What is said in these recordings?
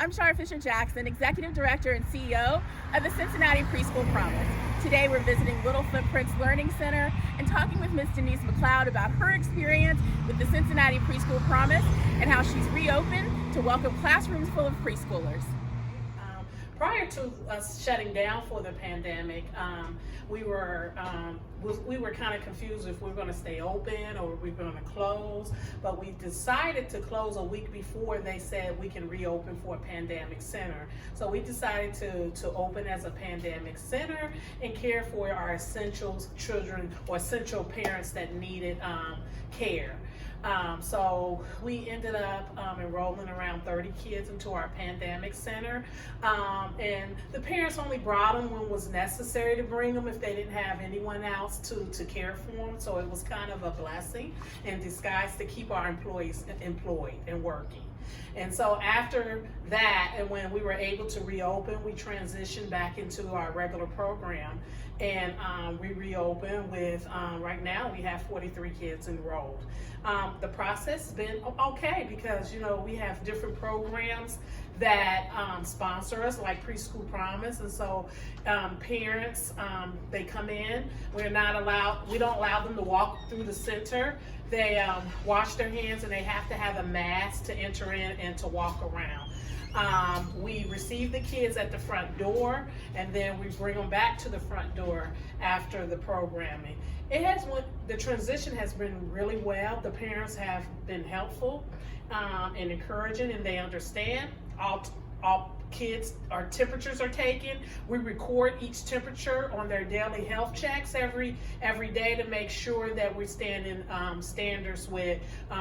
I'm Shar Fisher-Jackson, Executive Director and CEO of the Cincinnati Preschool Promise. Today we're visiting Little Footprints Learning Center and talking with Ms. Denise McCloud about her experience with the Cincinnati Preschool Promise and how she's reopened to welcome classrooms full of preschoolers. Prior to us shutting down for the pandemic, we were kind of confused if we were going to stay open or we were going to close, but we decided to close a week before they said we can reopen for a pandemic center. So we decided to open as a pandemic center and care for our essential children or essential parents that needed care. So we ended up enrolling around 30 kids into our pandemic center, and the parents only brought them when it was necessary to bring them if they didn't have anyone else to care for them. So it was kind of a blessing in disguise to keep our employees employed and working. And so after that, and when we were able to reopen, we transitioned back into our regular program, and we reopened with, right now we have 43 kids enrolled. The process has been okay because, we have different programs that sponsor us, like Preschool Promise, and so parents, they come in. We don't allow them to walk through the center. They wash their hands and they have to have a mask to enter in and to walk around. We receive the kids at the front door, and then we bring them back to the front door after the programming. The transition has been really well. The parents have been helpful and encouraging, and they understand. All kids, our temperatures are taken. We record each temperature on their daily health checks every day to make sure that we're staying in standards with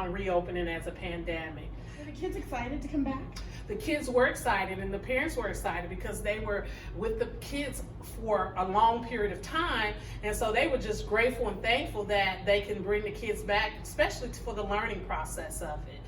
reopening as a pandemic. Are the kids excited to come back? The kids were excited and the parents were excited because they were with the kids for a long period of time, and so they were just grateful and thankful that they can bring the kids back, especially for the learning process of it.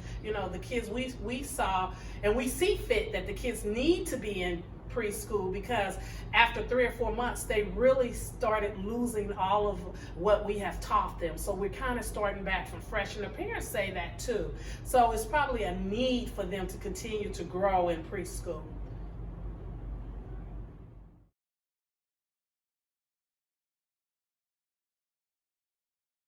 The kids we saw, and we see fit that the kids need to be in preschool because after 3 or 4 months they really started losing all of what we have taught them. So we're kind of starting back from fresh, and the parents say that too. So it's probably a need for them to continue to grow in preschool.